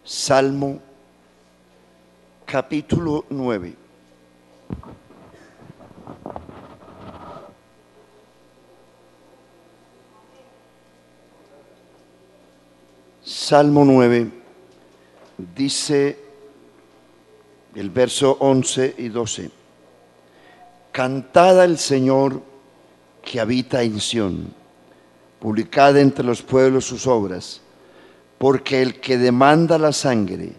Salmo capítulo 9. Salmo 9 dice el verso 11 y 12: Cantad al Señor que habita en Sión, publicad entre los pueblos sus obras, porque el que demanda la sangre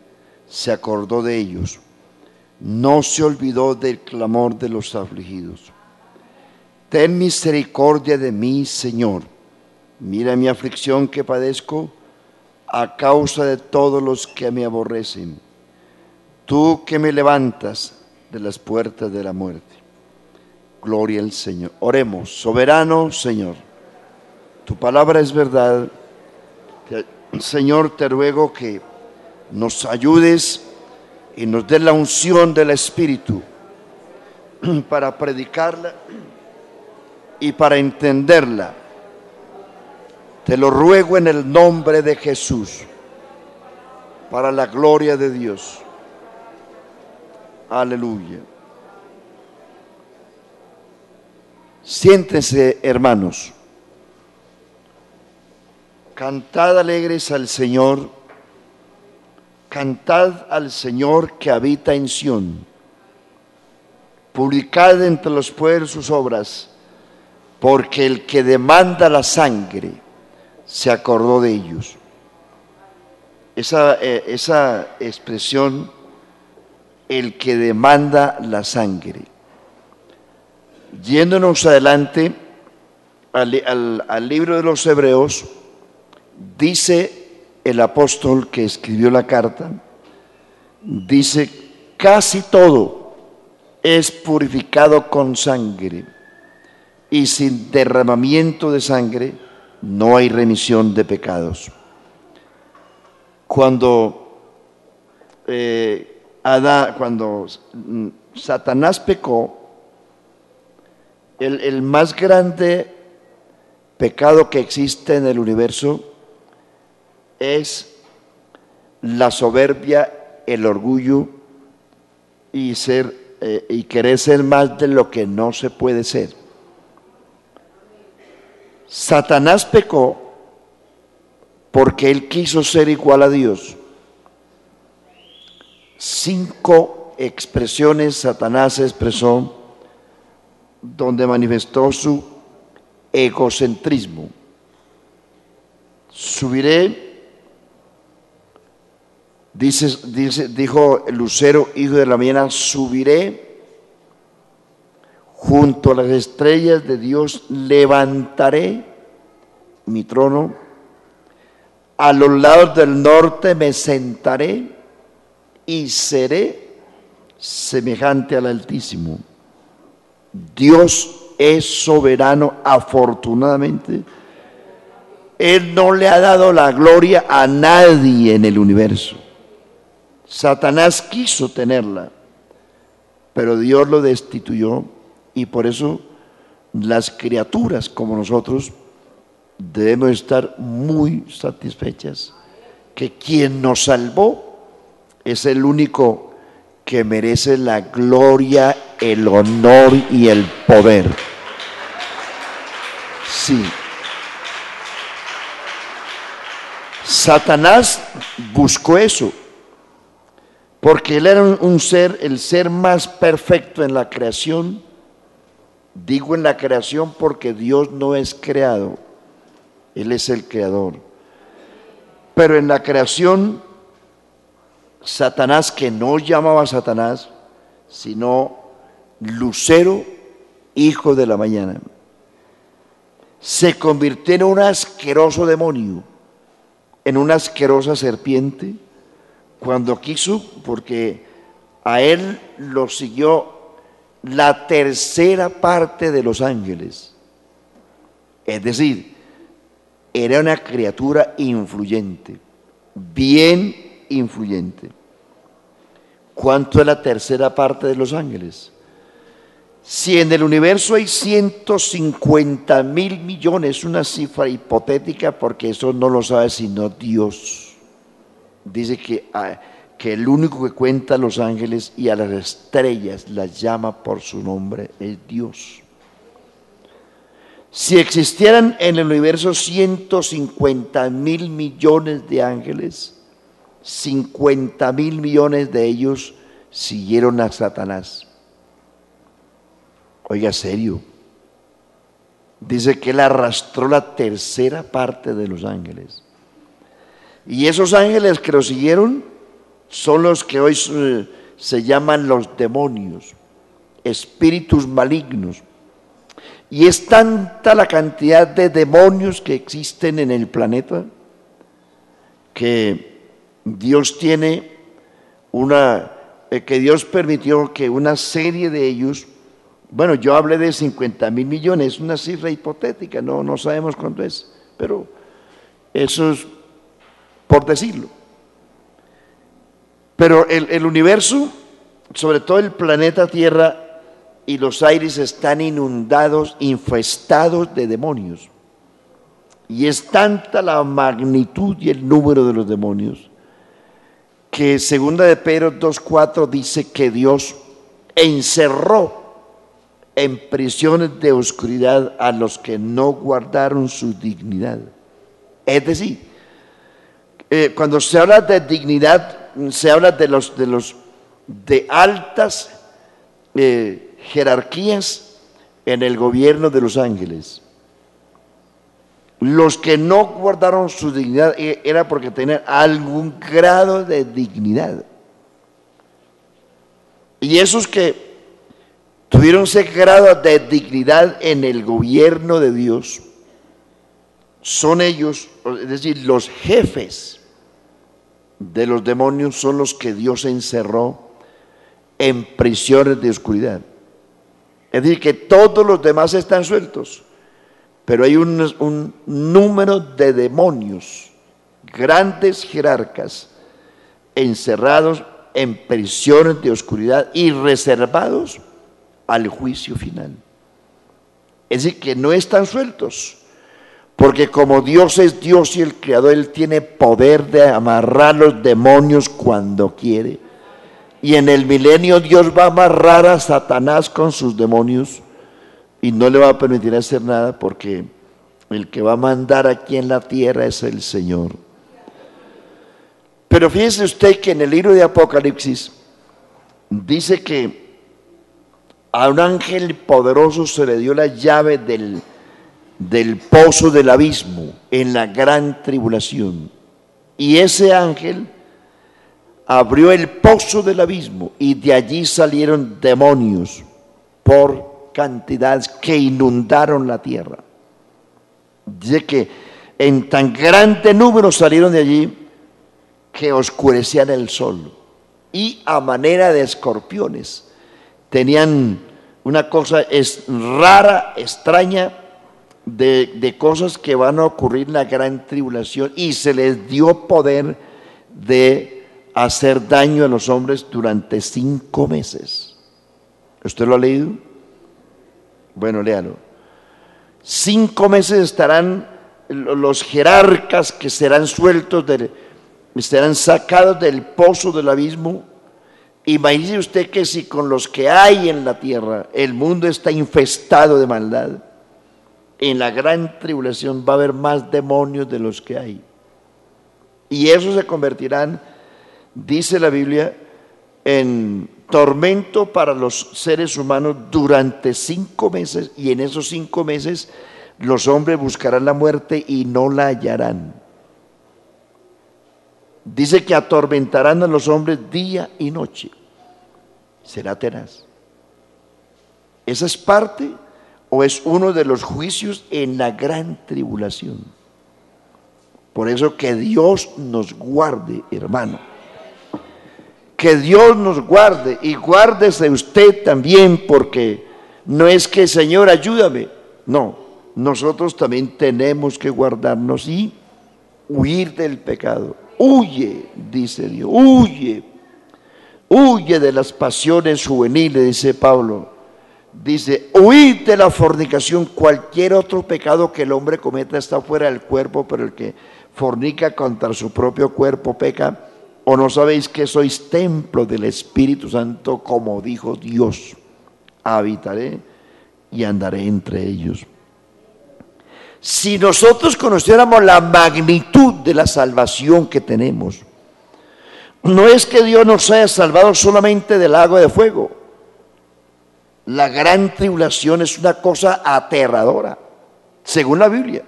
se acordó de ellos, no se olvidó del clamor de los afligidos. Ten misericordia de mí, Señor, mira mi aflicción que padezco a causa de todos los que me aborrecen. Tú que me levantas de las puertas de la muerte. Gloria al Señor. Oremos. Soberano Señor, tu palabra es verdad. Señor, te ruego que nos ayudes y nos des la unción del Espíritu para predicarla y para entenderla. Te lo ruego en el nombre de Jesús, para la gloria de Dios. Aleluya. Siéntense, hermanos. Cantad alegres al Señor, cantad al Señor que habita en Sión. Publicad entre los pueblos sus obras, porque el que demanda la sangre se acordó de ellos. Esa expresión, el que demanda la sangre. Yéndonos adelante al libro de los Hebreos, dice el apóstol que escribió la carta, dice: casi todo es purificado con sangre, y sin derramamiento de sangre no hay remisión de pecados. Cuando Satanás pecó, el más grande pecado que existe en el universo es la soberbia, el orgullo y querer ser más de lo que no se puede ser. Satanás pecó porque él quiso ser igual a Dios. 5 expresiones Satanás expresó donde manifestó su egocentrismo. Subiré, dijo Lucero, hijo de la mañana, subiré junto a las estrellas de Dios, levantaré mi trono, a los lados del norte me sentaré y seré semejante al Altísimo. Dios es soberano, afortunadamente. Él no le ha dado la gloria a nadie en el universo. Satanás quiso tenerla, pero Dios lo destituyó, y por eso las criaturas como nosotros debemos estar muy satisfechas que quien nos salvó es el único que merece la gloria, el honor y el poder. Sí. Satanás buscó eso, porque él era un ser, el ser más perfecto en la creación. Digo en la creación porque Dios no es creado, Él es el creador. Pero en la creación, Satanás, que no llamaba Satanás, sino Lucero, hijo de la mañana, se convirtió en un asqueroso demonio, en una asquerosa serpiente, cuando quiso, porque a él lo siguió la tercera parte de los ángeles. Es decir, era una criatura influyente, bien influyente. ¿Cuánto es la tercera parte de los ángeles? Si en el universo hay 150.000 millones, una cifra hipotética porque eso no lo sabe sino Dios. dice que el único que cuenta a los ángeles y a las estrellas las llama por su nombre es Dios. Si existieran en el universo 150.000 millones de ángeles, 50.000 millones de ellos siguieron a Satanás. Oiga, serio. Dice que él arrastró la tercera parte de los ángeles. Y esos ángeles que lo siguieron son los que hoy se llaman los demonios, espíritus malignos. Y es tanta la cantidad de demonios que existen en el planeta que Dios tiene que Dios permitió que una serie de ellos, bueno, yo hablé de 50.000 millones, es una cifra hipotética, no sabemos cuánto es, pero eso es por decirlo. Pero el universo, sobre todo el planeta Tierra y los aires, están inundados, infestados de demonios. Y es tanta la magnitud y el número de los demonios que segunda de Pedro 2:4 dice que Dios encerró en prisiones de oscuridad a los que no guardaron su dignidad. Es decir, cuando se habla de dignidad, se habla de altas jerarquías en el gobierno de los ángeles. Los que no guardaron su dignidad era porque tenían algún grado de dignidad. Y esos que tuvieron ese grado de dignidad en el gobierno de Dios son ellos, es decir, los jefes de los demonios son los que Dios encerró en prisiones de oscuridad. Es decir, que todos los demás están sueltos, pero hay un número de demonios, grandes jerarcas, encerrados en prisiones de oscuridad y reservados al juicio final. Es decir, que no están sueltos, porque como Dios es Dios y el Creador, Él tiene poder de amarrar los demonios cuando quiere. Y en el milenio Dios va a amarrar a Satanás con sus demonios y no le va a permitir hacer nada, porque el que va a mandar aquí en la tierra es el Señor. Pero fíjese usted que en el libro de Apocalipsis dice que a un ángel poderoso se le dio la llave del pozo del abismo en la gran tribulación. Y ese ángel abrió el pozo del abismo y de allí salieron demonios por cantidades que inundaron la tierra. Dice que en tan grande número salieron de allí que oscurecían el sol, y a manera de escorpiones tenían una cosa rara, extraña, de cosas que van a ocurrir en la gran tribulación, y se les dio poder de hacer daño a los hombres durante 5 meses. ¿Usted lo ha leído? Bueno, léalo. 5 meses estarán los jerarcas que serán sueltos, serán sacados del pozo del abismo. Imagínese usted que si con los que hay en la tierra el mundo está infestado de maldad, en la gran tribulación va a haber más demonios de los que hay. Y esos se convertirán, dice la Biblia, en tormento para los seres humanos durante 5 meses, y en esos 5 meses los hombres buscarán la muerte y no la hallarán. Dice que atormentarán a los hombres día y noche. Será tenaz. ¿Esa es parte o es uno de los juicios en la gran tribulación? Por eso que Dios nos guarde, hermano. Que Dios nos guarde, y guárdese usted también, porque no es que Señor ayúdame, no, nosotros también tenemos que guardarnos y huir del pecado. Huye, dice Dios, huye de las pasiones juveniles, dice Pablo. Dice, huid de la fornicación. Cualquier otro pecado que el hombre cometa está fuera del cuerpo, pero el que fornica contra su propio cuerpo peca. ¿O no sabéis que sois templo del Espíritu Santo, como dijo Dios? Habitaré y andaré entre ellos. Si nosotros conociéramos la magnitud de la salvación que tenemos, no es que Dios nos haya salvado solamente del lago de fuego. La gran tribulación es una cosa aterradora, según la Biblia.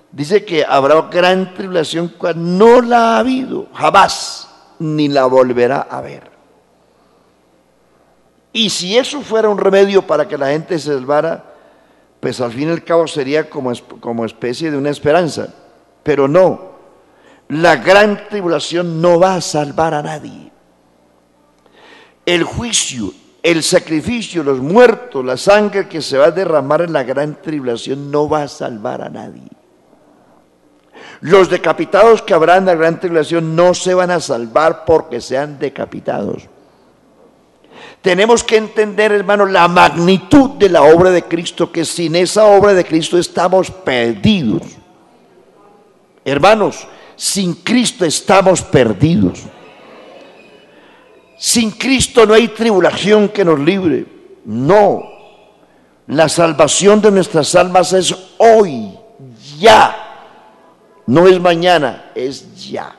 Dice que habrá gran tribulación cual no la ha habido jamás, ni la volverá a ver. Y si eso fuera un remedio para que la gente se salvara, pues al fin y al cabo sería como especie de una esperanza. Pero no, la gran tribulación no va a salvar a nadie. El juicio, el sacrificio, los muertos, la sangre que se va a derramar en la gran tribulación no va a salvar a nadie. Los decapitados que habrá en la gran tribulación no se van a salvar porque sean decapitados. Tenemos que entender, hermanos, la magnitud de la obra de Cristo, que sin esa obra de Cristo estamos perdidos. Hermanos, sin Cristo estamos perdidos. Sin Cristo no hay tribulación que nos libre. No, la salvación de nuestras almas es hoy, ya. No es mañana, es ya.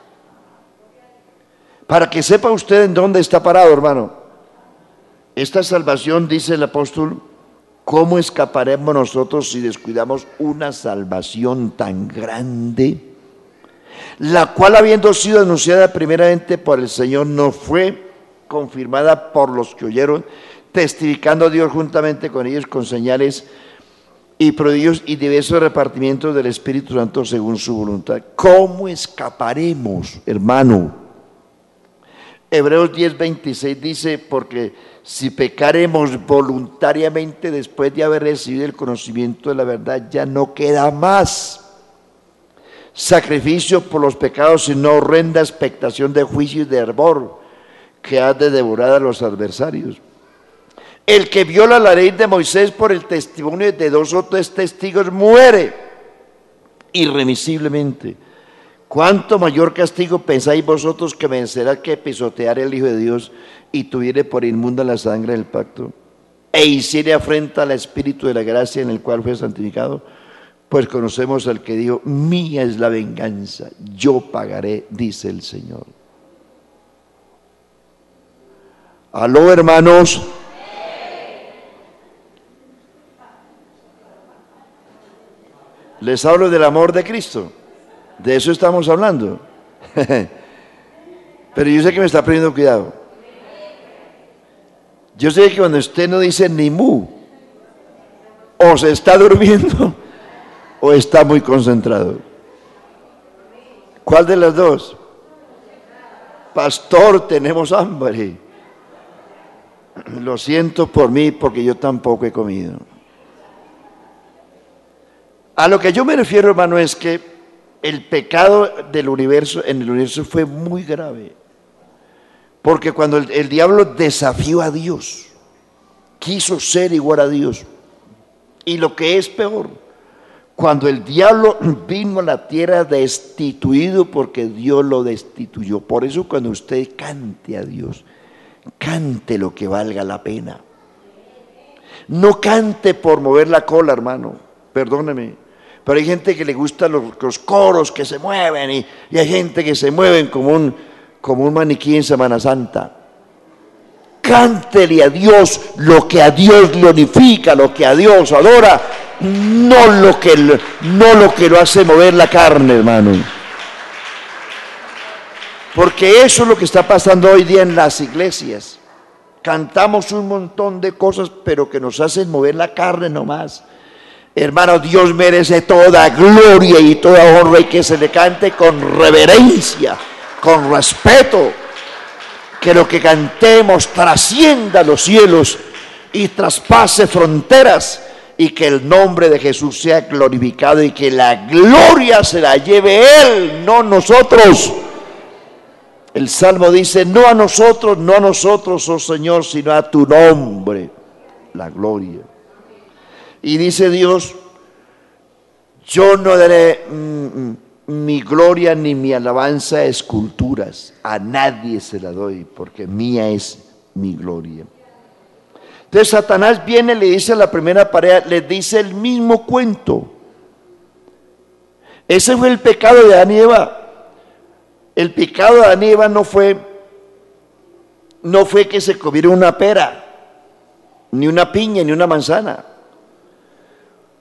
Para que sepa usted en dónde está parado, hermano. Esta salvación, dice el apóstol, ¿cómo escaparemos nosotros si descuidamos una salvación tan grande? La cual, habiendo sido anunciada primeramente por el Señor, no fue confirmada por los que oyeron, testificando a Dios juntamente con ellos con señales y prodigios y diversos repartimientos del Espíritu Santo según su voluntad. ¿Cómo escaparemos, hermano? Hebreos 10:26 dice, porque si pecaremos voluntariamente después de haber recibido el conocimiento de la verdad, ya no queda más sacrificio por los pecados, sino horrenda expectación de juicio y de hervor que ha de devorar a los adversarios. El que viola la ley de Moisés por el testimonio de 2 o 3 testigos muere irremisiblemente. ¿Cuánto mayor castigo pensáis vosotros que vencerá que pisotear el Hijo de Dios y tuviere por inmunda la sangre del pacto? E hiciere afrenta al Espíritu de la gracia en el cual fue santificado. Pues conocemos al que dijo, mía es la venganza, yo pagaré, dice el Señor. Aló, hermanos. Les hablo del amor de Cristo. De eso estamos hablando. Pero yo sé que me está poniendo cuidado. Yo sé que cuando usted no dice ni mu, o se está durmiendo o está muy concentrado. ¿Cuál de las dos? Pastor, tenemos hambre. Lo siento por mí porque yo tampoco he comido. A lo que yo me refiero, hermano, es que el pecado del universo, en el universo, fue muy grave. Porque cuando el diablo desafió a Dios, quiso ser igual a Dios. Y lo que es peor, cuando el diablo vino a la tierra destituido porque Dios lo destituyó. Por eso cuando usted cante a Dios, cante lo que valga la pena. No cante por mover la cola, hermano, perdóneme. Pero hay gente que le gustan los coros que se mueven y hay gente que se mueven como un maniquí en Semana Santa. Cántele a Dios lo que a Dios glorifica, lo que a Dios adora, no lo que lo hace mover la carne, hermano. Porque eso es lo que está pasando hoy día en las iglesias. Cantamos un montón de cosas, pero que nos hacen mover la carne nomás. Hermano, Dios merece toda gloria y toda honra y que se le cante con reverencia, con respeto. Que lo que cantemos trascienda los cielos y traspase fronteras y que el nombre de Jesús sea glorificado y que la gloria se la lleve Él, no nosotros. El Salmo dice, no a nosotros, oh Señor, sino a tu nombre, la gloria. Y dice Dios, yo no daré mi gloria ni mi alabanza a esculturas, a nadie se la doy, porque mía es mi gloria. Entonces Satanás viene, le dice a la primera pareja, les dice el mismo cuento. Ese fue el pecado de Adán y Eva. El pecado de Adán y Eva no fue que se comieron una pera, ni una piña, ni una manzana.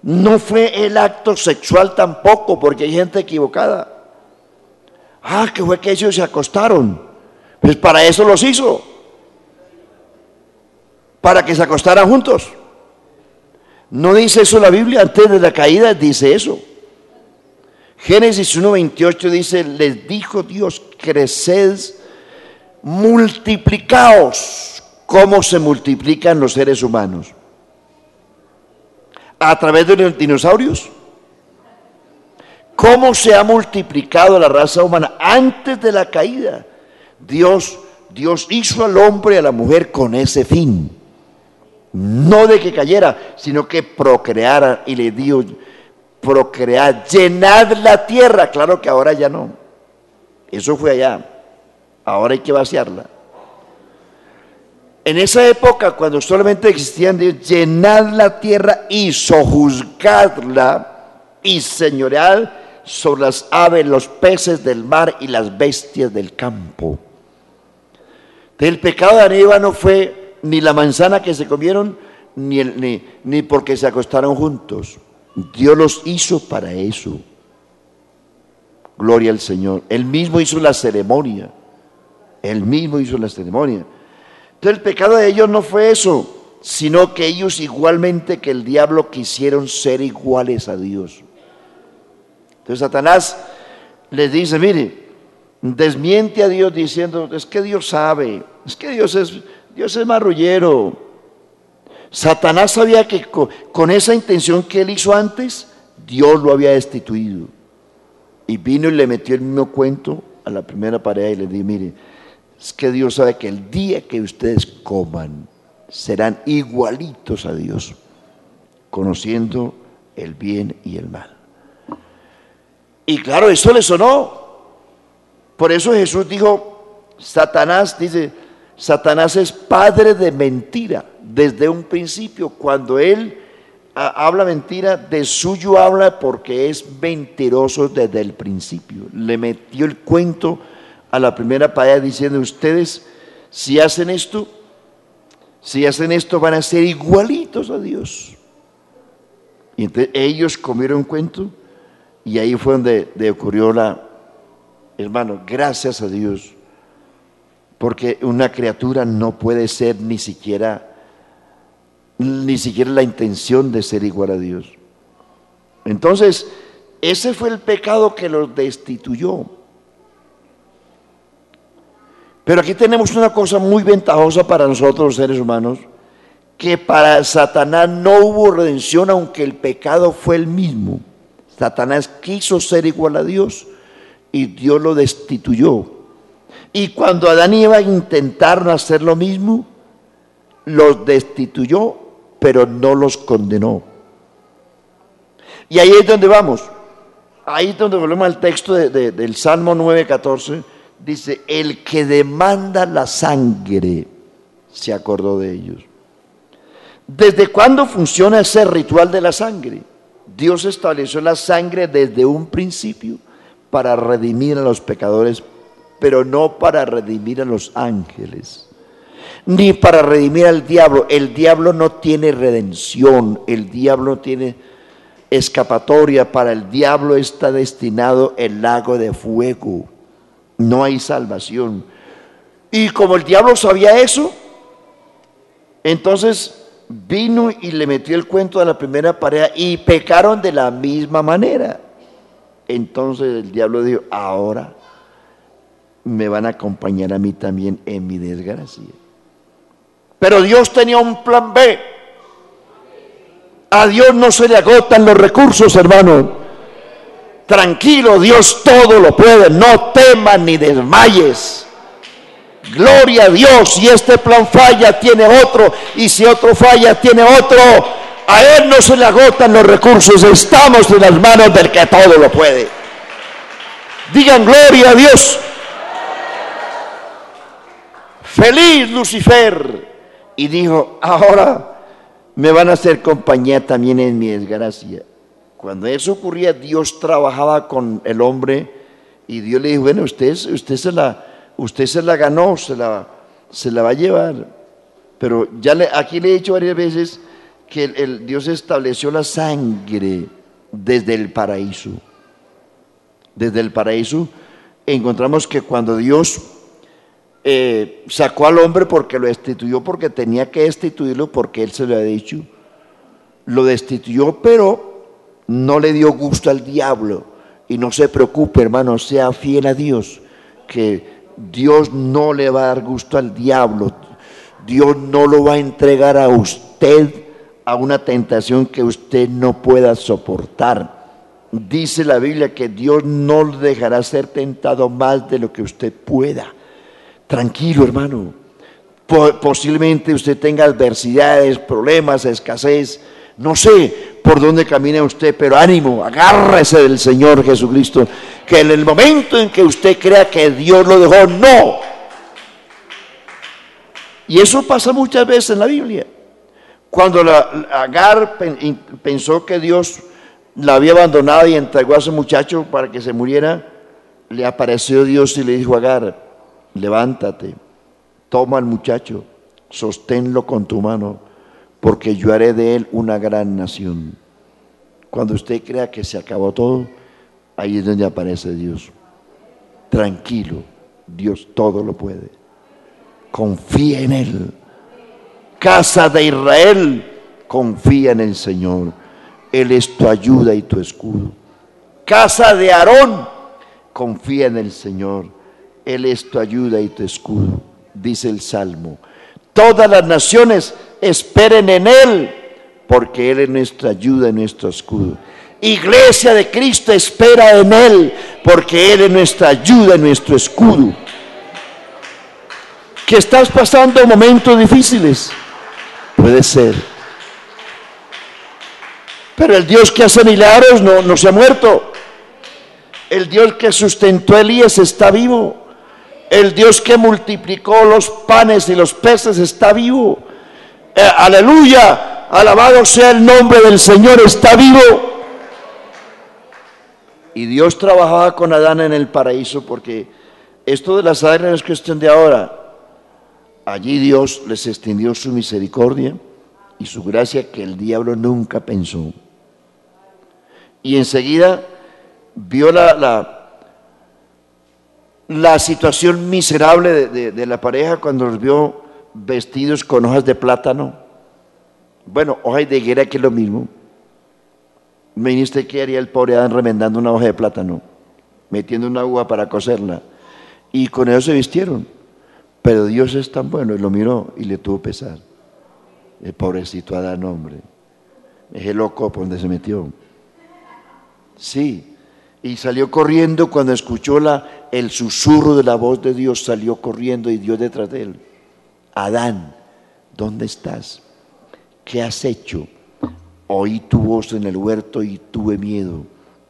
No fue el acto sexual tampoco, porque hay gente equivocada. Que fue que ellos se acostaron. Pues para eso los hizo, para que se acostaran juntos. No dice eso la Biblia, antes de la caída dice eso. Génesis 1:28 dice, les dijo Dios, creced, multiplicaos, como se multiplican los seres humanos. A través de los dinosaurios. ¿Cómo se ha multiplicado la raza humana? Antes de la caída, Dios hizo al hombre y a la mujer con ese fin. No de que cayera, sino que procreara, y le dio procrear, llenad la tierra. Claro que ahora ya no. Eso fue allá. Ahora hay que vaciarla. En esa época, cuando solamente existían Dios, llenad la tierra y sojuzgadla y señoread sobre las aves, los peces del mar y las bestias del campo. El pecado de Adán y Eva no fue ni la manzana que se comieron, ni porque se acostaron juntos. Dios los hizo para eso. Gloria al Señor. Él mismo hizo la ceremonia. Él mismo hizo la ceremonia. Entonces el pecado de ellos no fue eso, sino que ellos, igualmente que el diablo, quisieron ser iguales a Dios. Entonces Satanás les dice, mire, desmiente a Dios diciendo, es que Dios sabe, es que Dios es marrullero. Satanás sabía que con esa intención que él hizo antes, Dios lo había destituido. Y vino y le metió el mismo cuento a la primera pareja y le dijo, mire, es que Dios sabe que el día que ustedes coman, serán igualitos a Dios, conociendo el bien y el mal. Y claro, eso le sonó. Por eso Jesús dijo, Satanás es padre de mentira desde un principio. Cuando él habla mentira, de suyo habla porque es mentiroso desde el principio. Le metió el cuento a la primera pareja diciendo, ustedes si hacen esto van a ser igualitos a Dios. Y entonces ellos comieron cuento y ahí fue donde ocurrió hermano, gracias a Dios, porque una criatura no puede ser ni siquiera la intención de ser igual a Dios. Entonces, ese fue el pecado que los destituyó. Pero aquí tenemos una cosa muy ventajosa para nosotros los seres humanos, que para Satanás no hubo redención aunque el pecado fue el mismo. Satanás quiso ser igual a Dios y Dios lo destituyó. Y cuando Adán y Eva intentaron hacer lo mismo, los destituyó, pero no los condenó. Y ahí es donde vamos. Ahí es donde volvemos al texto del Salmo 9:14. Dice, el que demanda la sangre se acordó de ellos. ¿Desde cuándo funciona ese ritual de la sangre? Dios estableció la sangre desde un principio para redimir a los pecadores, pero no para redimir a los ángeles, ni para redimir al diablo. El diablo no tiene redención, el diablo no tiene escapatoria. Para el diablo está destinado el lago de fuego. No hay salvación. Y como el diablo sabía eso, entonces vino y le metió el cuento a la primera pareja y pecaron de la misma manera. Entonces el diablo dijo, ahora me van a acompañar a mí también en mi desgracia. Pero Dios tenía un plan B. A Dios no se le agotan los recursos, hermano. Tranquilo, Dios todo lo puede, no temas ni desmayes. Gloria a Dios. Si este plan falla, tiene otro, y si otro falla, tiene otro. A Él no se le agotan los recursos, estamos en las manos del que todo lo puede. Digan gloria a Dios. Feliz Lucifer. Y dijo, ahora me van a hacer compañía también en mi desgracia. Cuando eso ocurría, Dios trabajaba con el hombre y Dios le dijo, bueno, usted se la ganó, se la va a llevar. Pero aquí le he dicho varias veces que Dios estableció la sangre desde el paraíso. Desde el paraíso encontramos que cuando Dios sacó al hombre porque lo destituyó, porque tenía que destituirlo, porque Él se lo había dicho, lo destituyó, pero no le dio gusto al diablo. Y no se preocupe, hermano, sea fiel a Dios, que Dios no le va a dar gusto al diablo. Dios no lo va a entregar a usted a una tentación que usted no pueda soportar. Dice la Biblia que Dios no lo dejará ser tentado más de lo que usted pueda. Tranquilo, hermano. Posiblemente usted tenga adversidades, problemas, escasez. No sé por dónde camina usted, pero ánimo, agárrese del Señor Jesucristo, que en el momento en que usted crea que Dios lo dejó, no. Y eso pasa muchas veces en la Biblia. Cuando Agar pensó que Dios la había abandonado y entregó a ese muchacho para que se muriera, le apareció Dios y le dijo a Agar, levántate, toma al muchacho, sosténlo con tu mano, porque yo haré de él una gran nación. Cuando usted crea que se acabó todo, ahí es donde aparece Dios. Tranquilo, Dios todo lo puede. Confía en Él. Casa de Israel, confía en el Señor. Él es tu ayuda y tu escudo. Casa de Aarón, confía en el Señor. Él es tu ayuda y tu escudo. Dice el Salmo. Todas las naciones esperen en Él, porque Él es nuestra ayuda y nuestro escudo. Iglesia de Cristo, espera en Él, porque Él es nuestra ayuda y nuestro escudo. Que estás pasando momentos difíciles, puede ser, pero el Dios que hace milagros no se ha muerto. El Dios que sustentó a Elías está vivo. El Dios que multiplicó los panes y los peces está vivo. Aleluya, alabado sea el nombre del Señor, está vivo. Y Dios trabajaba con Adán en el paraíso, porque esto de la sangre no es cuestión de ahora. Allí Dios les extendió su misericordia y su gracia que el diablo nunca pensó. Y enseguida vio la situación miserable de la pareja cuando los vio vestidos con hojas de plátano. Bueno, hojas de higuera, que es lo mismo. Me dijiste que haría el pobre Adán remendando una hoja de plátano, metiendo una uva para cocerla, y con eso se vistieron. Pero Dios es tan bueno, y lo miró y le tuvo pesar. El pobrecito Adán, hombre, ese loco por donde se metió. Sí, y salió corriendo cuando escuchó el susurro de la voz de Dios, salió corriendo y Dios detrás de él. Adán, ¿dónde estás? ¿Qué has hecho? Oí tu voz en el huerto y tuve miedo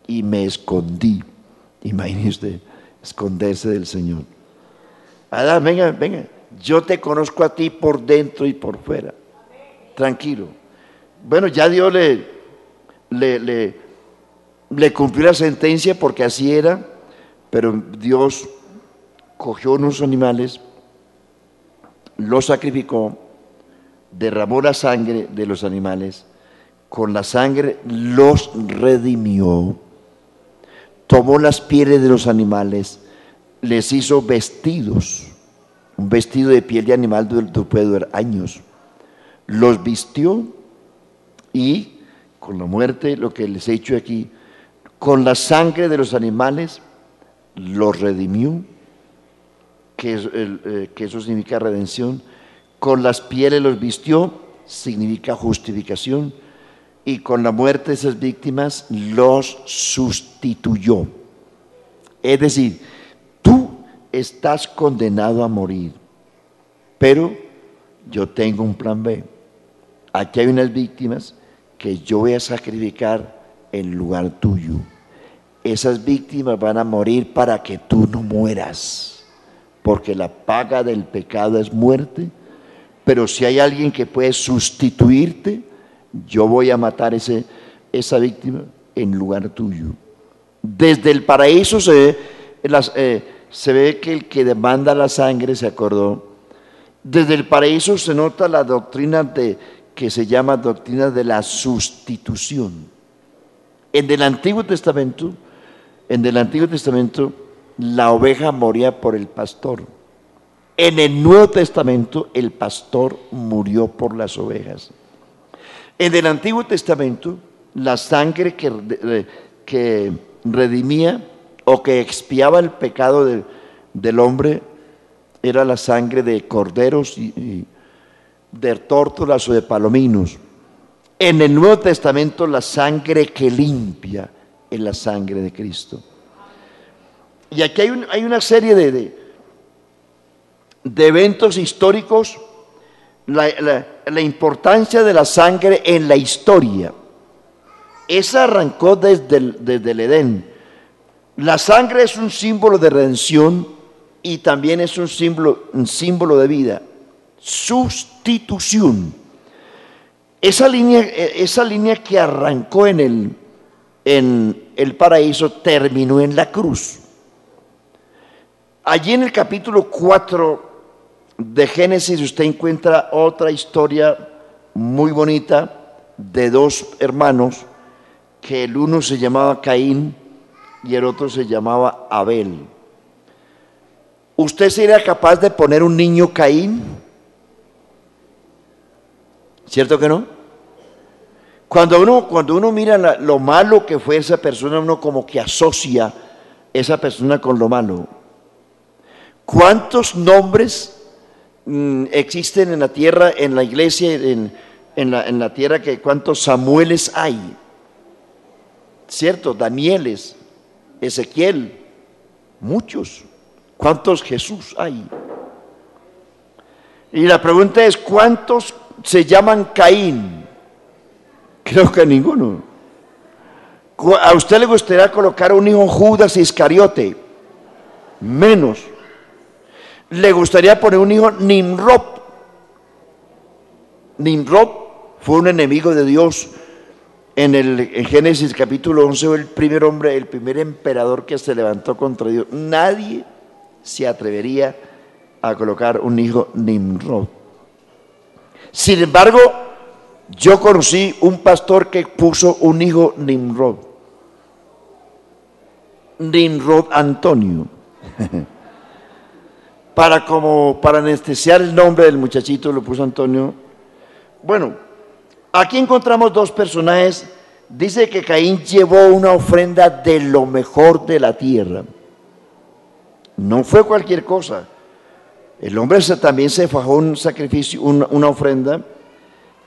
y me escondí. Imagínese esconderse del Señor. Adán, venga, yo te conozco a ti por dentro y por fuera. Tranquilo. Bueno, ya Dios le cumplió la sentencia, porque así era, pero Dios cogió unos animales, los sacrificó, derramó la sangre de los animales, con la sangre los redimió, tomó las pieles de los animales, les hizo vestidos, un vestido de piel de animal puede durar años, los vistió y con la muerte, lo que les he hecho aquí, con la sangre de los animales los redimió, que eso significa redención, con las pieles los vistió, significa justificación, y con la muerte de esas víctimas los sustituyó. Es decir, tú estás condenado a morir, pero yo tengo un plan B. Aquí hay unas víctimas que yo voy a sacrificar en lugar tuyo. esas víctimas van a morir para que tú no mueras, porque la paga del pecado es muerte. Pero si hay alguien que puede sustituirte, yo voy a matar esa víctima en lugar tuyo. Desde el paraíso se ve que el que demanda la sangre se acordó. Desde el paraíso se nota la doctrina que se llama doctrina de la sustitución. En el Antiguo Testamento, la oveja moría por el pastor. En el Nuevo Testamento, el pastor murió por las ovejas. En el Antiguo Testamento, la sangre que redimía o que expiaba el pecado del hombre era la sangre de corderos y de tórtolas o de palominos. En el Nuevo Testamento, la sangre que limpia es la sangre de Cristo. Y aquí hay una serie de eventos históricos, la importancia de la sangre en la historia. Esa arrancó desde el Edén. La sangre es un símbolo de redención y también es un símbolo de vida. Sustitución. Esa línea que arrancó en el paraíso terminó en la cruz. Allí en el capítulo 4 de Génesis usted encuentra otra historia muy bonita de dos hermanos, que el uno se llamaba Caín y el otro se llamaba Abel. ¿Usted sería capaz de poner un niño Caín? ¿Cierto que no? Cuando uno mira lo malo que fue esa persona, uno como que asocia esa persona con lo malo. ¿Cuántos nombres existen en la tierra, en la iglesia, en la tierra, cuántos Samueles hay? ¿Cierto? Danieles, Ezequiel, muchos. ¿Cuántos Jesús hay? Y la pregunta es, ¿cuántos se llaman Caín? Creo que ninguno. ¿A usted le gustaría colocar un hijo Judas Iscariote? Menos. ¿Le gustaría poner un hijo Nimrod? Nimrod fue un enemigo de Dios. En Génesis capítulo 11 fue el primer hombre, el primer emperador que se levantó contra Dios. Nadie se atrevería a colocar un hijo Nimrod. Sin embargo, yo conocí un pastor que puso un hijo Nimrod. Nimrod Antonio. Para anestesiar el nombre del muchachito lo puso Antonio. Bueno, aquí encontramos dos personajes. Dice que Caín llevó una ofrenda de lo mejor de la tierra. No fue cualquier cosa. El hombre también se fajó un sacrificio, una ofrenda.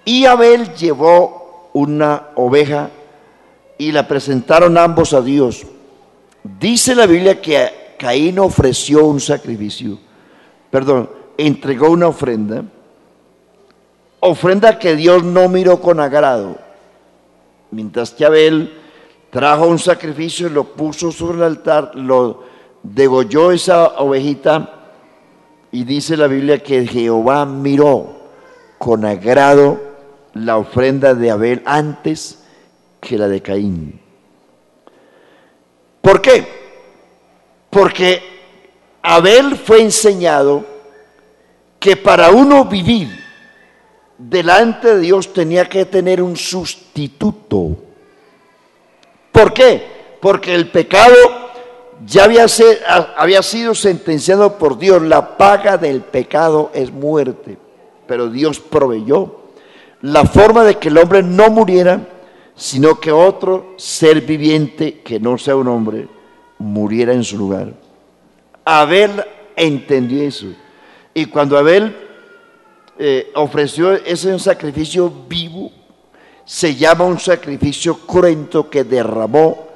Y Abel llevó una oveja y la presentaron ambos a Dios. Dice la Biblia que Caín ofreció un sacrificio. Entregó una ofrenda que Dios no miró con agrado, mientras que Abel trajo un sacrificio y lo puso sobre el altar, lo degolló esa ovejita, y dice la Biblia que Jehová miró con agrado la ofrenda de Abel antes que la de Caín. ¿Por qué? Porque Abel fue enseñado que para uno vivir delante de Dios tenía que tener un sustituto. ¿Por qué? Porque el pecado ya había sido sentenciado por Dios. La paga del pecado es muerte, pero Dios proveyó la forma de que el hombre no muriera, sino que otro ser viviente que no sea un hombre muriera en su lugar. Abel entendió eso, y cuando Abel ofreció ese sacrificio vivo, se llama un sacrificio cruento, que derramó,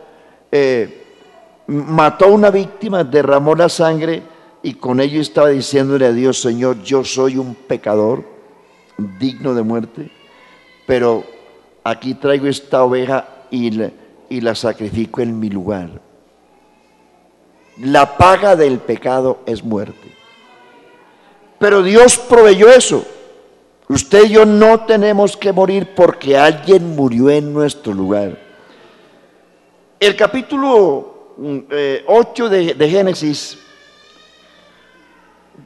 mató a una víctima, derramó la sangre, y con ello estaba diciéndole a Dios: Señor, yo soy un pecador digno de muerte, pero aquí traigo esta oveja y y la sacrifico en mi lugar. La paga del pecado es muerte. Pero Dios proveyó eso. Usted y yo no tenemos que morir porque alguien murió en nuestro lugar. El capítulo 8 de Génesis,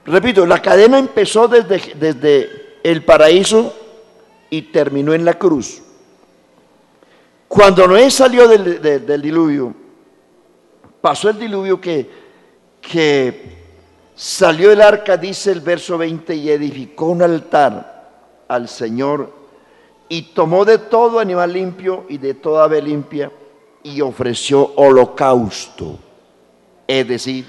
repito, la cadena empezó desde el paraíso y terminó en la cruz. Cuando Noé salió del diluvio, pasó el diluvio que salió del arca, dice el verso 20, y edificó un altar al Señor y tomó de todo animal limpio y de toda ave limpia y ofreció holocausto, es decir,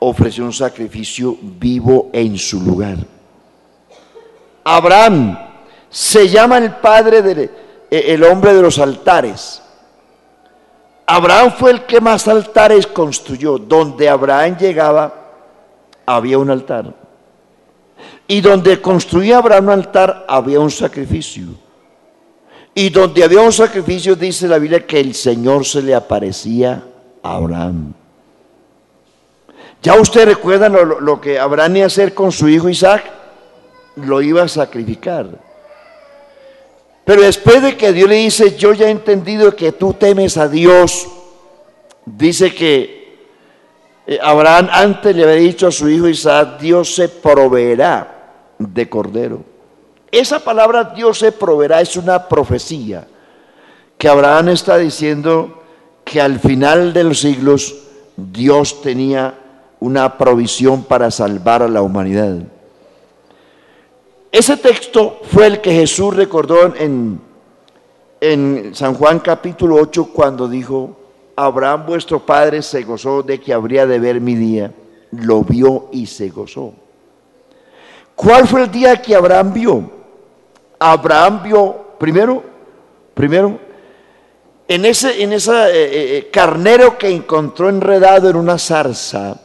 ofreció un sacrificio vivo en su lugar. Abraham se llama el padre el hombre de los altares. Abraham fue el que más altares construyó. Donde Abraham llegaba había un altar, y donde construía Abraham un altar había un sacrificio, y donde había un sacrificio dice la Biblia que el Señor se le aparecía a Abraham. Ya usted recuerda lo que Abraham iba a hacer con su hijo Isaac, lo iba a sacrificar. Pero después de que Dios le dice, yo ya he entendido que tú temes a Dios, dice que Abraham antes le había dicho a su hijo Isaac, Dios se proveerá de cordero. Esa palabra Dios se proveerá es una profecía que Abraham está diciendo que al final de los siglos Dios tenía una provisión para salvar a la humanidad. Ese texto fue el que Jesús recordó en San Juan capítulo 8 cuando dijo, Abraham vuestro padre se gozó de que habría de ver mi día, lo vio y se gozó. ¿Cuál fue el día que Abraham vio? Abraham vio primero en ese carnero que encontró enredado en una zarza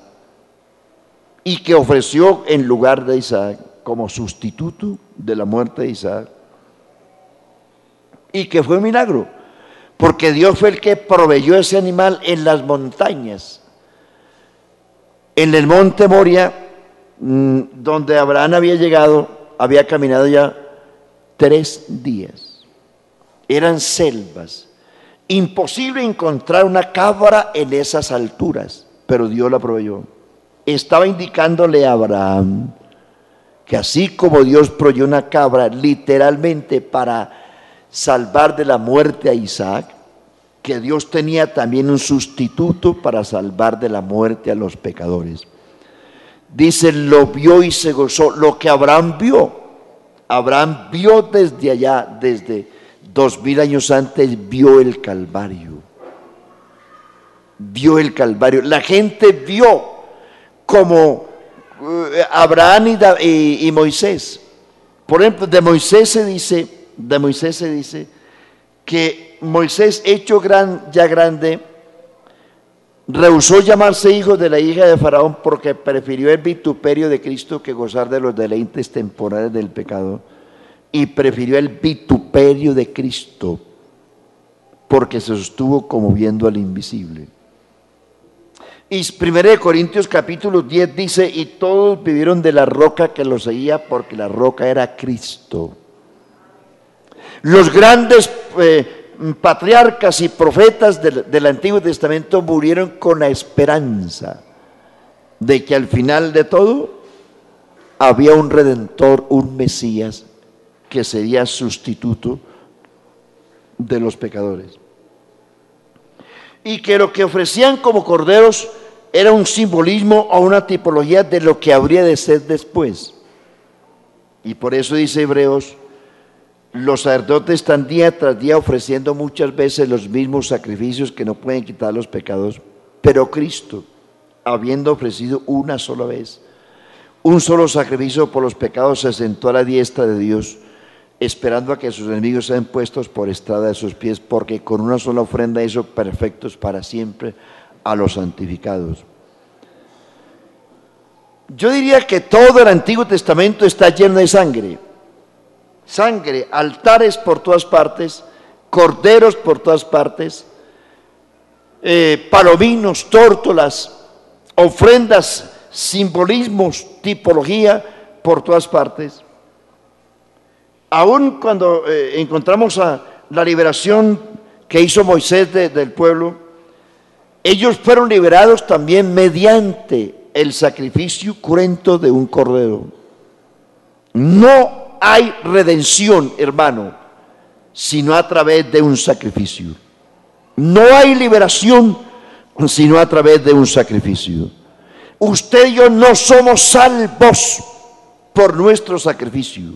y que ofreció en lugar de Isaac como sustituto de la muerte de Isaac, y que fue un milagro, porque Dios fue el que proveyó ese animal en las montañas, en el monte Moria, donde Abraham había llegado, había caminado ya 3 días, eran selvas, imposible encontrar una cabra en esas alturas, pero Dios la proveyó. Estaba indicándole a Abraham que así como Dios proveyó una cabra literalmente para salvar de la muerte a Isaac, que Dios tenía también un sustituto para salvar de la muerte a los pecadores. Dice, lo vio y se gozó. Lo que Abraham vio desde allá, desde 2000 años antes, vio el Calvario. Vio el Calvario. La gente vio como Abraham y Moisés. Por ejemplo, de Moisés se dice que Moisés, hecho ya grande, rehusó llamarse hijo de la hija de Faraón porque prefirió el vituperio de Cristo que gozar de los deleites temporales del pecado, y prefirió el vituperio de Cristo porque se sostuvo como viendo al invisible. Y 1 Corintios capítulo 10 dice, y todos vivieron de la roca que los seguía, porque la roca era Cristo. Los grandes patriarcas y profetas del Antiguo Testamento murieron con la esperanza de que al final de todo había un Redentor, un Mesías, que sería sustituto de los pecadores. Y que lo que ofrecían como corderos era un simbolismo o una tipología de lo que habría de ser después. Y por eso dice Hebreos, los sacerdotes están día tras día ofreciendo muchas veces los mismos sacrificios que no pueden quitar los pecados, pero Cristo, habiendo ofrecido una sola vez un solo sacrificio por los pecados, se sentó a la diestra de Dios, esperando a que sus enemigos sean puestos por estrada de sus pies, porque con una sola ofrenda hizo perfectos para siempre a los santificados. Yo diría que todo el Antiguo Testamento está lleno de sangre. Sangre, altares por todas partes, corderos por todas partes, palominos, tórtolas, ofrendas, simbolismos, tipología por todas partes. Aún cuando encontramos la liberación que hizo Moisés del pueblo, ellos fueron liberados también mediante el sacrificio cruento de un cordero. No hay redención, hermano, sino a través de un sacrificio. No hay liberación, sino a través de un sacrificio. Usted y yo no somos salvos por nuestro sacrificio.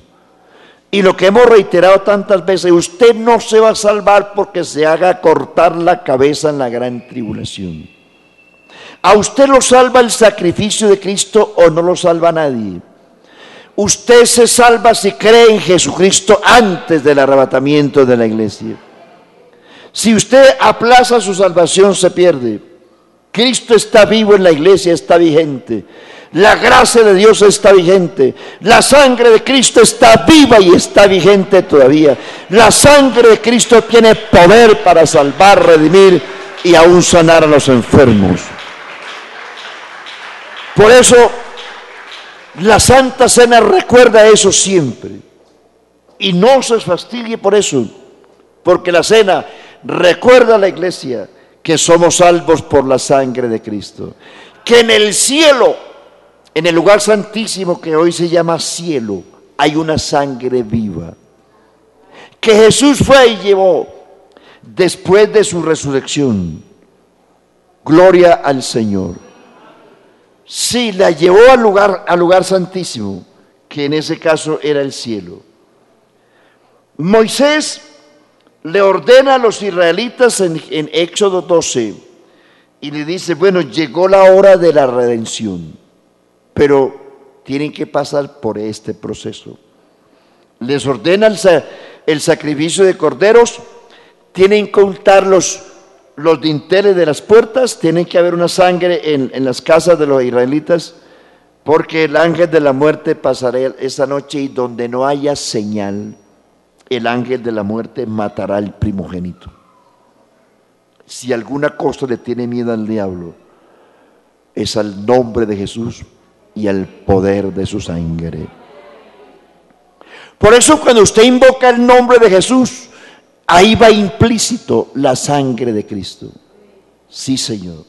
Y lo que hemos reiterado tantas veces, usted no se va a salvar porque se haga cortar la cabeza en la gran tribulación. A usted lo salva el sacrificio de Cristo o no lo salva nadie. Usted se salva si cree en Jesucristo antes del arrebatamiento de la iglesia. Si usted aplaza su salvación, se pierde. Cristo está vivo en la iglesia, está vigente. La gracia de Dios está vigente. La sangre de Cristo está viva y está vigente todavía. La sangre de Cristo tiene poder para salvar, redimir y aún sanar a los enfermos. Por eso, la Santa Cena recuerda eso siempre. Y no se fastidie por eso, porque la cena recuerda a la iglesia que somos salvos por la sangre de Cristo. Que en el cielo, en el lugar santísimo que hoy se llama cielo, hay una sangre viva. Que Jesús fue y llevó después de su resurrección. Gloria al Señor. Sí, la llevó al lugar santísimo, que en ese caso era el cielo. Moisés le ordena a los israelitas en Éxodo 12 y le dice, bueno, llegó la hora de la redención, pero tienen que pasar por este proceso. Les ordena el sacrificio de corderos, tienen que untar los dinteles de las puertas, tiene que haber una sangre en las casas de los israelitas, porque el ángel de la muerte pasará esa noche y donde no haya señal, el ángel de la muerte matará al primogénito. Si alguna cosa le tiene miedo al diablo, es al nombre de Jesús y al poder de su sangre. Por eso cuando usted invoca el nombre de Jesús, ahí va implícito la sangre de Cristo. Sí, Señor.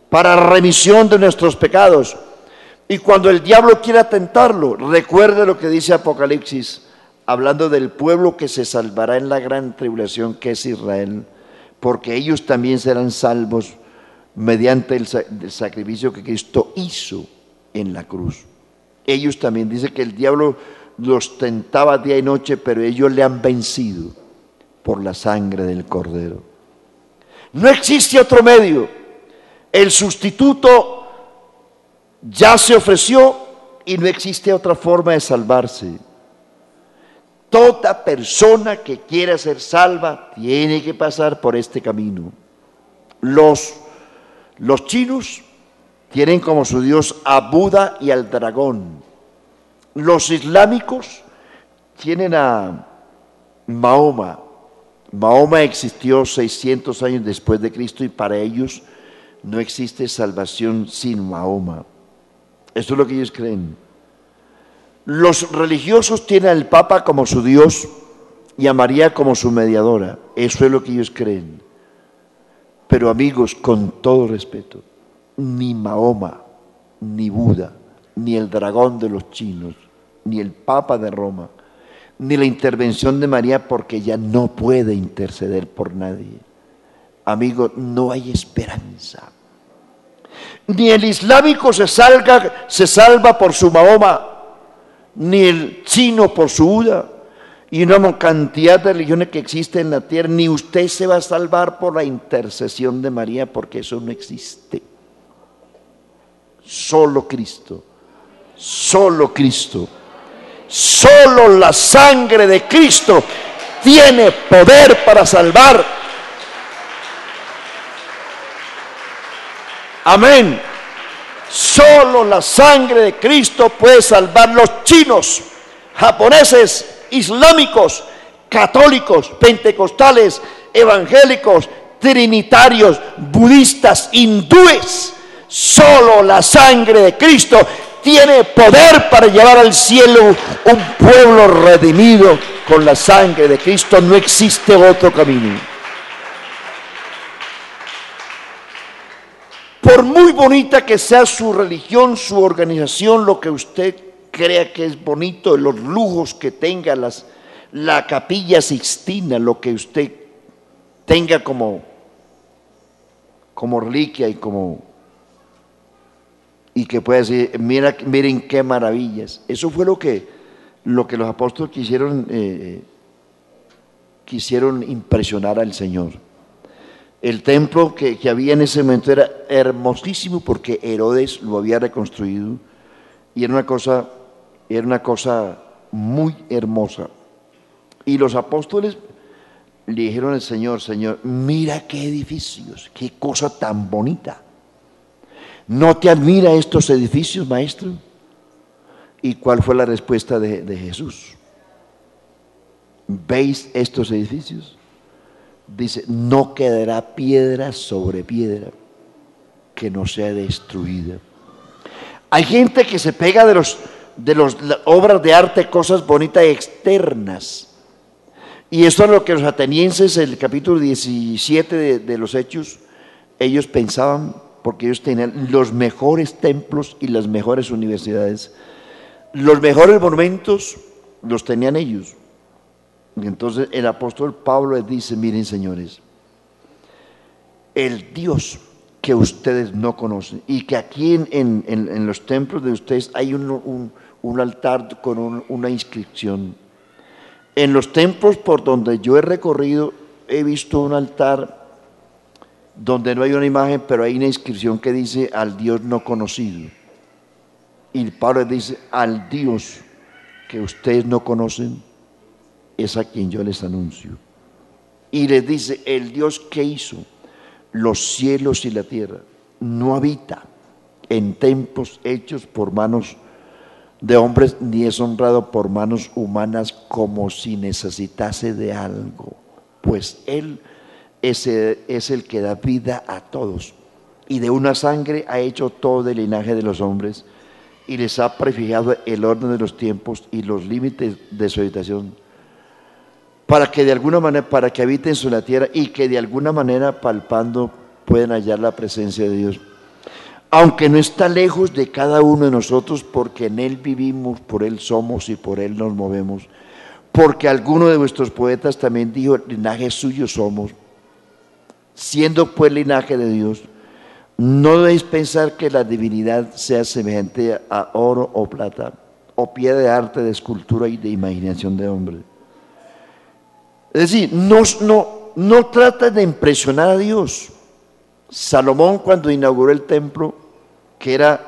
Para remisión de nuestros pecados. Y cuando el diablo quiera tentarlo, recuerde lo que dice Apocalipsis, hablando del pueblo que se salvará en la gran tribulación que es Israel, porque ellos también serán salvos mediante el sacrificio que Cristo hizo en la cruz. Ellos también, dice que el diablo los tentaba día y noche, pero ellos le han vencido por la sangre del Cordero. No existe otro medio. El sustituto ya se ofreció y no existe otra forma de salvarse. Toda persona que quiera ser salva tiene que pasar por este camino. Los chinos tienen como su dios a Buda y al dragón. Los islámicos tienen a Mahoma. Mahoma existió 600 años después de Cristo y para ellos no existe salvación sin Mahoma. Eso es lo que ellos creen. Los religiosos tienen al Papa como su Dios y a María como su mediadora. Eso es lo que ellos creen. Pero amigos, con todo respeto, ni Mahoma, ni Buda, ni el dragón de los chinos, ni el Papa de Roma, ni la intervención de María, porque ella no puede interceder por nadie. Amigo, no hay esperanza. Ni el islámico se salva por su Mahoma, ni el chino por su Buda, y una cantidad de religiones que existen en la tierra. Ni usted se va a salvar por la intercesión de María, porque eso no existe. Solo Cristo, solo Cristo. Solo la sangre de Cristo tiene poder para salvar. Amén. Solo la sangre de Cristo puede salvar. Los chinos, japoneses, islámicos, católicos, pentecostales, evangélicos, trinitarios, budistas, hindúes. Solo la sangre de Cristo tiene poder para llevar al cielo un pueblo redimido con la sangre de Cristo. No existe otro camino. Por muy bonita que sea su religión, su organización, lo que usted crea que es bonito, los lujos que tenga, la Capilla Sixtina, lo que usted tenga como reliquia y que pueda decir, miren qué maravillas. Eso fue lo que los apóstoles quisieron impresionar al Señor. El templo que había en ese momento era hermosísimo porque Herodes lo había reconstruido y era una cosa muy hermosa. Y los apóstoles le dijeron al Señor, Señor, mira qué edificios, qué cosa tan bonita. ¿No te admira estos edificios, maestro? ¿Y cuál fue la respuesta de Jesús? ¿Veis estos edificios? Dice, no quedará piedra sobre piedra que no sea destruida. Hay gente que se pega de las obras de arte, cosas bonitas externas. Y esto es lo que los atenienses, el capítulo 17 de los Hechos, ellos pensaban, porque ellos tenían los mejores templos y las mejores universidades. Los mejores monumentos los tenían ellos. Y entonces el apóstol Pablo les dice, miren señores, el Dios que ustedes no conocen y que aquí en los templos de ustedes hay un altar con una inscripción. En los templos por donde yo he recorrido he visto un altar donde no hay una imagen, pero hay una inscripción que dice al Dios no conocido. Y Pablo dice, al Dios que ustedes no conocen es a quien yo les anuncio. Y les dice, el Dios que hizo los cielos y la tierra no habita en templos hechos por manos de hombres, ni es honrado por manos humanas como si necesitase de algo, pues Él es el que da vida a todos, y de una sangre ha hecho todo el linaje de los hombres, y les ha prefijado el orden de los tiempos y los límites de su habitación, para que de alguna manera, para que habiten sobre la tierra, y que de alguna manera palpando puedan hallar la presencia de Dios. Aunque no está lejos de cada uno de nosotros, porque en Él vivimos, por Él somos y por Él nos movemos. Porque alguno de vuestros poetas también dijo, linaje suyo somos. Siendo pues linaje de Dios, no debéis pensar que la divinidad sea semejante a oro o plata, o piedra de arte, de escultura y de imaginación de hombre. Es decir, no trata de impresionar a Dios. Salomón, cuando inauguró el templo, que era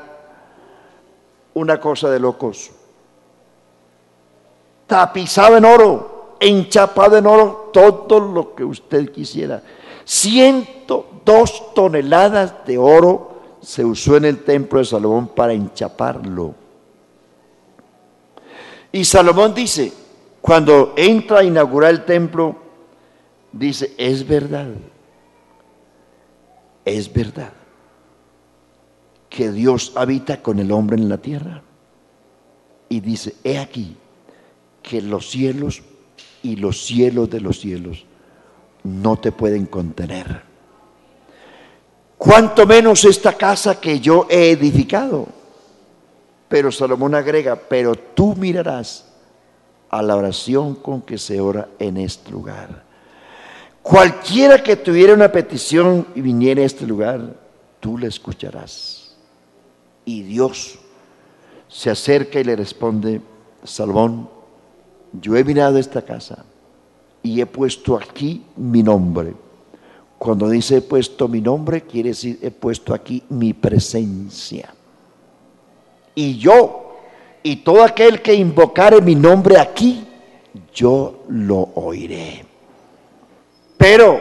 una cosa de locos, tapizado en oro, enchapado en oro, todo lo que usted quisiera. 102 toneladas de oro se usó en el templo de Salomón para enchaparlo. Y Salomón dice, cuando entra a inaugurar el templo, dice, es verdad que Dios habita con el hombre en la tierra. Y dice, he aquí que los cielos y los cielos de los cielos no te pueden contener. Cuanto menos esta casa que yo he edificado. Pero Salomón agrega, pero tú mirarás a la oración con que se ora en este lugar. Cualquiera que tuviera una petición y viniera a este lugar, tú la escucharás. Y Dios se acerca y le responde, Salomón, yo he mirado esta casa y he puesto aquí mi nombre. Cuando dice he puesto mi nombre, quiere decir he puesto aquí mi presencia. Y yo, y todo aquel que invocare mi nombre aquí, yo lo oiré. Pero,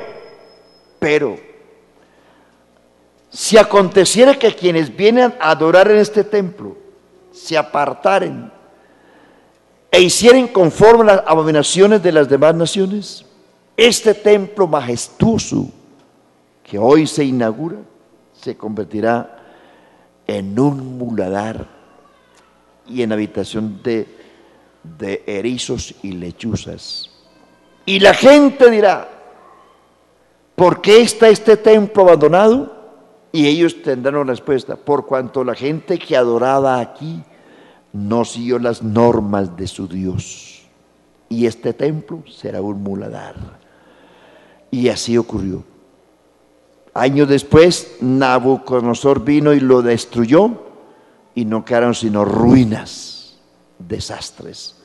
si aconteciera que quienes vienen a adorar en este templo se apartaren e hicieren conforme a las abominaciones de las demás naciones, este templo majestuoso que hoy se inaugura, se convertirá en un muladar y en habitación de erizos y lechuzas. Y la gente dirá: ¿por qué está este templo abandonado? Y ellos tendrán una respuesta: por cuanto la gente que adoraba aquí no siguió las normas de su Dios, y este templo será un muladar. Y así ocurrió. Años después, Nabucodonosor vino y lo destruyó, y no quedaron sino ruinas, desastres,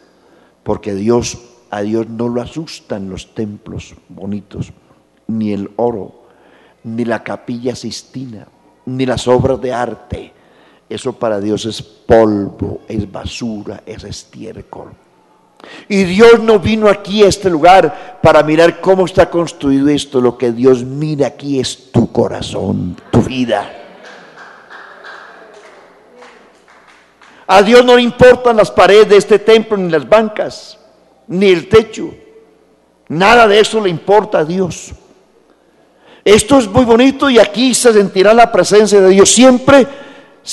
porque a Dios no lo asustan los templos bonitos, ni el oro, ni la capilla Sistina, ni las obras de arte. Eso para Dios es polvo, es basura, es estiércol. Y Dios no vino aquí a este lugar para mirar cómo está construido esto. Lo que Dios mira aquí es tu corazón, tu vida. A Dios no le importan las paredes de este templo, ni las bancas, ni el techo. Nada de eso le importa a Dios. Esto es muy bonito y aquí se sentirá la presencia de Dios siempre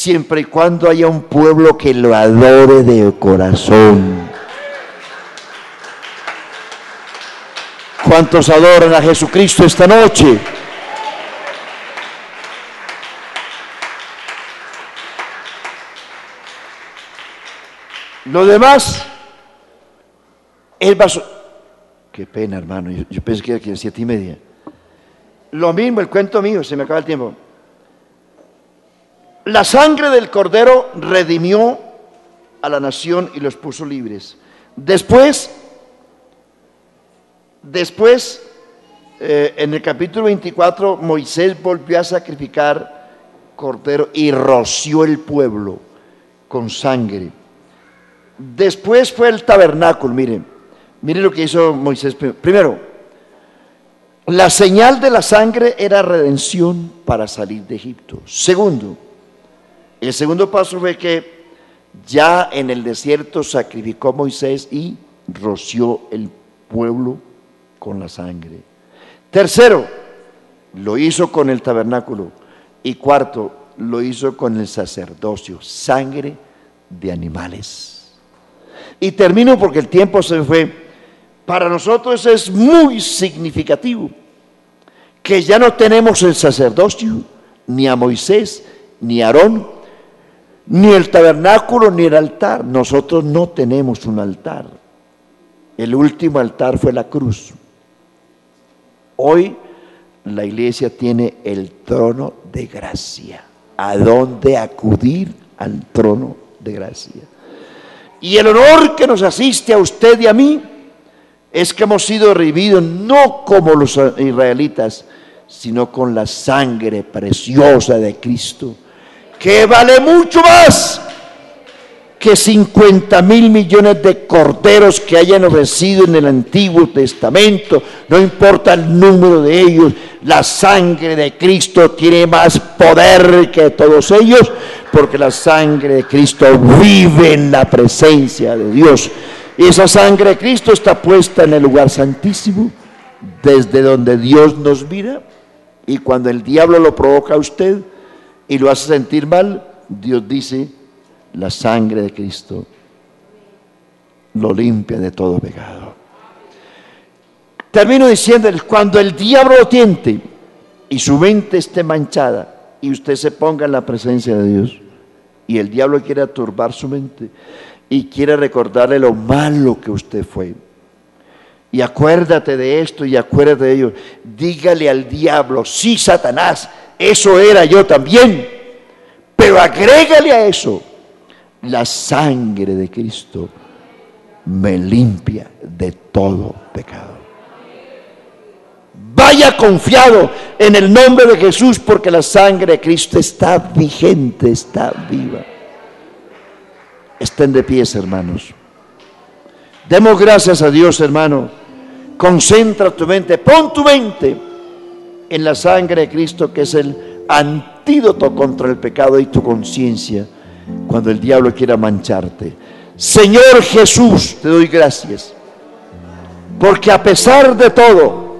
y cuando haya un pueblo que lo adore de corazón. ¿Cuántos adoran a Jesucristo esta noche? Lo demás es basura. Qué pena, hermano, yo pensé que era aquí a 7:30. Lo mismo, el cuento mío, se me acaba el tiempo. La sangre del Cordero redimió a la nación y los puso libres. Después, en el capítulo 24, Moisés volvió a sacrificar cordero y roció el pueblo con sangre. Después fue el tabernáculo. Miren lo que hizo Moisés. Primero, la señal de la sangre era redención para salir de Egipto. Segundo, el segundo paso fue que ya en el desierto sacrificó Moisés y roció el pueblo con la sangre. Tercero, lo hizo con el tabernáculo. Y cuarto, lo hizo con el sacerdocio, sangre de animales. Y termino porque el tiempo se fue. Para nosotros es muy significativo que ya no tenemos el sacerdocio, ni a Moisés, ni a Aarón, ni el tabernáculo, ni el altar. Nosotros no tenemos un altar. El último altar fue la cruz. Hoy la iglesia tiene el trono de gracia. ¿A dónde acudir? Al trono de gracia. Y el honor que nos asiste a usted y a mí es que hemos sido revividos no como los israelitas, sino con la sangre preciosa de Cristo, que vale mucho más que 50,000 millones de corderos que hayan ofrecido en el Antiguo Testamento. No importa el número de ellos, la sangre de Cristo tiene más poder que todos ellos, porque la sangre de Cristo vive en la presencia de Dios. Y esa sangre de Cristo está puesta en el lugar santísimo, desde donde Dios nos mira. Y cuando el diablo lo provoca a usted y lo hace sentir mal, Dios dice: la sangre de Cristo lo limpia de todo pecado. Termino diciendo, cuando el diablo lo tiente y su mente esté manchada y usted se ponga en la presencia de Dios y el diablo quiere turbar su mente y quiere recordarle lo malo que usted fue, y acuérdate de esto y acuérdate de ello, dígale al diablo: sí, Satanás, eso era yo también, pero agrégale a eso: la sangre de Cristo me limpia de todo pecado. Vaya confiado en el nombre de Jesús, porque la sangre de Cristo está vigente, está viva. Estén de pies, hermanos. Demos gracias a Dios, hermano. Concentra tu mente, pon tu mente en la sangre de Cristo, que es el antídoto contra el pecado, y tu conciencia cuando el diablo quiera mancharte. Señor Jesús, te doy gracias, porque a pesar de todo,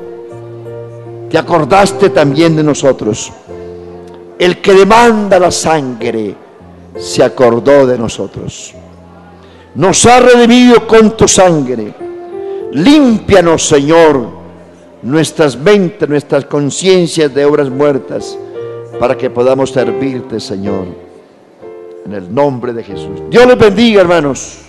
te acordaste también de nosotros. El que demanda la sangre se acordó de nosotros. Nos ha redimido con tu sangre. Límpianos, Señor, nuestras mentes, nuestras conciencias de obras muertas, para que podamos servirte, Señor, en el nombre de Jesús. Dios les bendiga, hermanos.